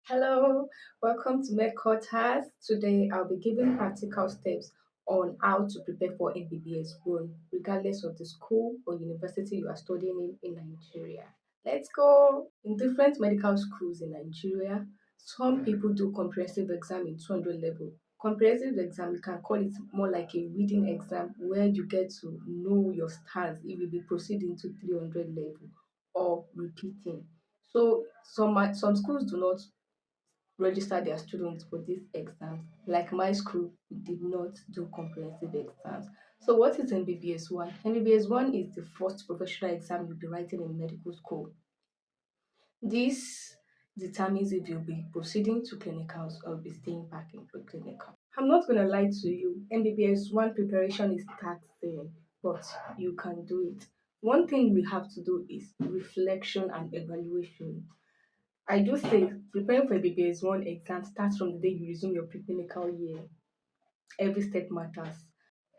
Hello, welcome to MedCotas. Today I'll be giving practical steps on how to prepare for MBBS 1, regardless of the school or university you are studying in Nigeria. Let's go! In different medical schools in Nigeria, some people do comprehensive exam in 200 level. Comprehensive exam, you can call it more like a reading exam where you get to know your stance if you be proceeding to 300 level or repeating. So some schools do not register their students for these exams. Like my school, we did not do comprehensive exams. So what is MBBS 1? MBBS 1 is the first professional exam you'll be writing in medical school. This determines if you'll be proceeding to clinicals or be staying back in preclinical. I'm not going to lie to you, MBBS 1 preparation is taxing, but you can do it. One thing we have to do is reflection and evaluation. I do say preparing for a BBS one exam starts from the day you resume your preclinical year. Every step matters.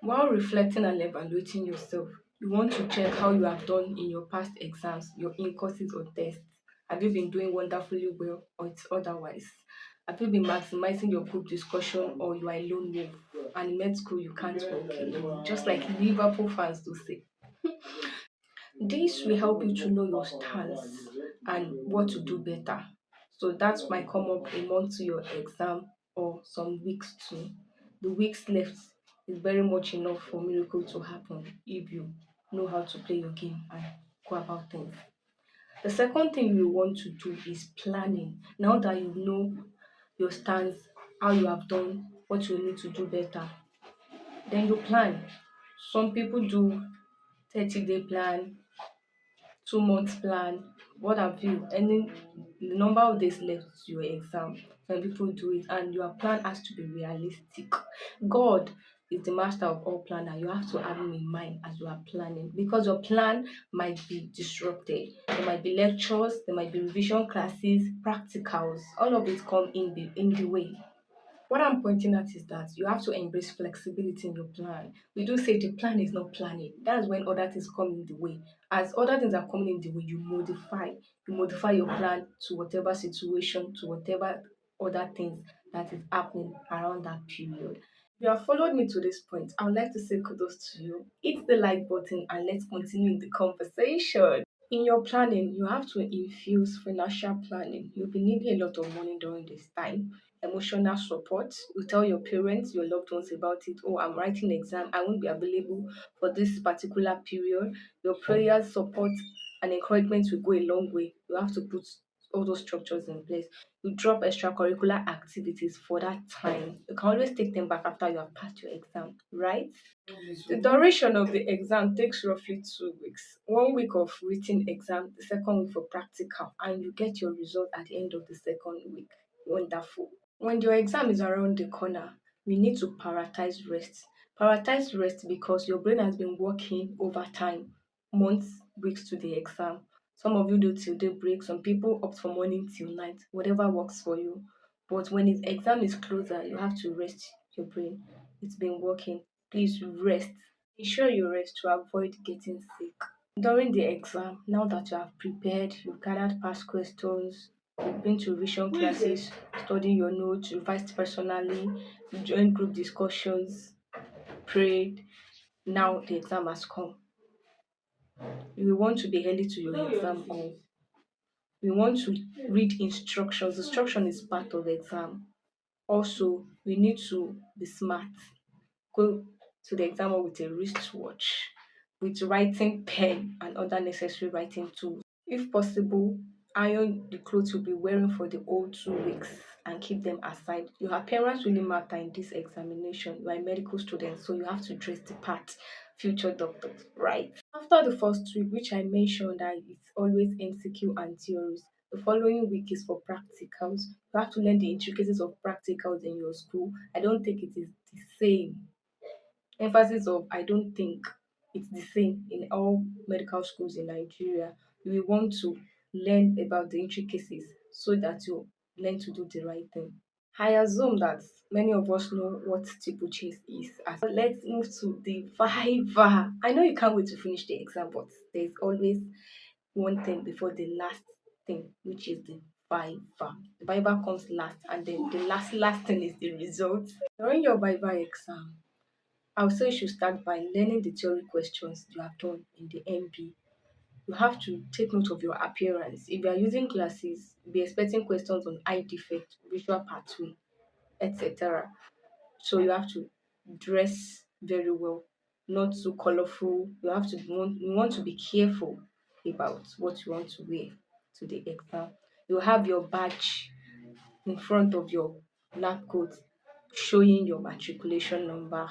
While reflecting and evaluating yourself, you want to check how you have done in your past exams, your in courses or tests. Have you been doing wonderfully well or it's otherwise? Have you been maximizing your group discussion or you are a lone wolf? And in med school, you can't work alone, just like Liverpool fans do say. This will help you to know your stance and what to do better. So that might come up a month to your exam or some weeks to. The weeks left is very much enough for miracle to happen if you know how to play your game and go about things. The second thing you want to do is planning. Now that you know your stance, how you have done, what you need to do better, then you plan. Some people do 30-day plan, 2 months plan, what have you, and then the number of days left to your exam. Some people do it, and your plan has to be realistic. God is the master of all planner. You have to have him in mind as you are planning because your plan might be disrupted. There might be lectures, there might be revision classes, practicals, all of it come in the way. What I'm pointing at is that you have to embrace flexibility in your plan. We do say the plan is not planning. That's when other things come in the way. As other things are coming in the way, you modify. You modify your plan to whatever situation, to whatever other things that is happening around that period. If you have followed me to this point, I would like to say kudos to you. Hit the like button and let's continue the conversation. In your planning, you have to infuse financial planning. You'll be needing a lot of money during this time. Emotional support. You tell your parents, your loved ones about it. Oh, I'm writing exam. I won't be available for this particular period. Your prayers, support, and encouragement will go a long way. You have to put all those structures in place. You drop extracurricular activities for that time. You can always take them back after you have passed your exam, right? The duration of the exam takes roughly 2 weeks. 1 week of written exam, the second week for practical, and you get your result at the end of the second week. Wonderful. When your exam is around the corner, you need to prioritize rest. Prioritize rest because your brain has been working overtime, months, weeks to the exam. Some of you do till daybreak, some people opt for morning till night, whatever works for you. But when the exam is closer, you have to rest your brain. It's been working. Please rest. Ensure you rest to avoid getting sick. During the exam, now that you have prepared, you've gathered past questions, you've been to revision classes, studied your notes, revised personally, joined group discussions, prayed. Now the exam has come. You will want to be early to your exam hall. We want to read instructions. Instruction is part of the exam. Also, we need to be smart. Go to the exam hall with a wristwatch, with writing pen and other necessary writing tools. If possible, iron the clothes you'll be wearing for the whole 2 weeks and keep them aside. Your appearance really matter in this examination. You are a medical student, so you have to dress the part. Future doctors, right? After the first week, which I mentioned that it's always MCQ and theories, the following week is for practicals. You have to learn the intricacies of practicals in your school. I don't think it is the same. Emphasis of I don't think it's the same in all medical schools in Nigeria. You will want to learn about the intricacies so that you learn to do the right thing. I assume that many of us know what steeplechase is. Let's move to the Viva. I know you can't wait to finish the exam, but there's always one thing before the last thing, which is the Viva. The Viva comes last, and then the last thing is the result. During your Viva exam, I would say you should start by learning the theory questions you have done in the MB. You have to take note of your appearance. If you are using glasses, be expecting questions on eye defect, visual pathway, etc. So you have to dress very well, not too colorful. You want to be careful about what you want to wear to the exam. You have your badge in front of your lab coat showing your matriculation number.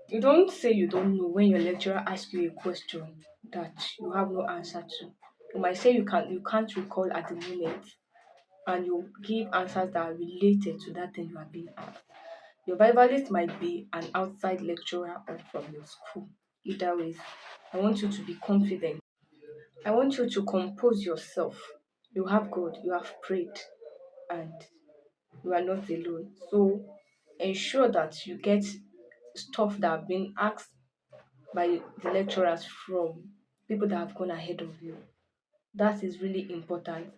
You don't say you don't know when your lecturer asks you a question that you have no answer to. You might say you can't recall at the moment, and you give answers that are related to that thing you are being asked. Your Bibalist might be an outside lecturer or from your school. Either way, I want you to be confident. I want you to compose yourself. You have God, you have prayed, and you are not alone. So ensure that you get stuff that have been asked by the lecturers from people that have gone ahead of you. That is really important.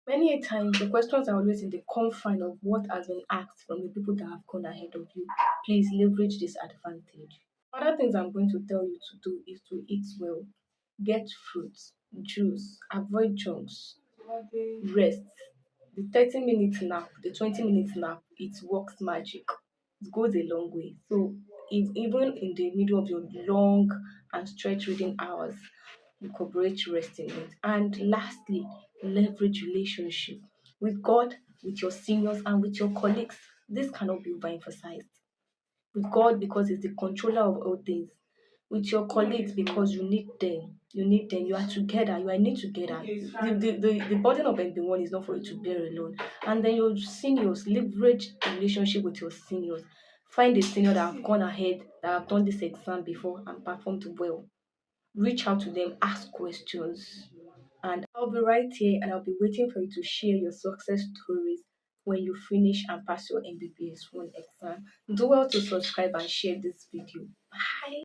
Many a times, the questions are always in the confine of what has been asked from the people that have gone ahead of you. Please leverage this advantage. Other things I'm going to tell you to do is to eat well, get fruits, juice, avoid junks, rest. The 30 minute nap, the 20 minute nap, it works magic. It goes a long way. So, if even in the middle of your long and stretch reading hours, incorporate rest in it. And lastly, leverage relationship with God, with your seniors, and with your colleagues. This cannot be overemphasized. With God, because He's the controller of all things. With your colleagues, because you need them. You need them. You are together. You are in it together. The burden of MB1 is not for you to bear alone. And then your seniors, leverage the relationship with your seniors. Find a senior that have gone ahead, that have done this exam before and performed well. Reach out to them, ask questions. And I'll be right here and I'll be waiting for you to share your success stories when you finish and pass your MBBS one exam. Do well to subscribe and share this video. Bye.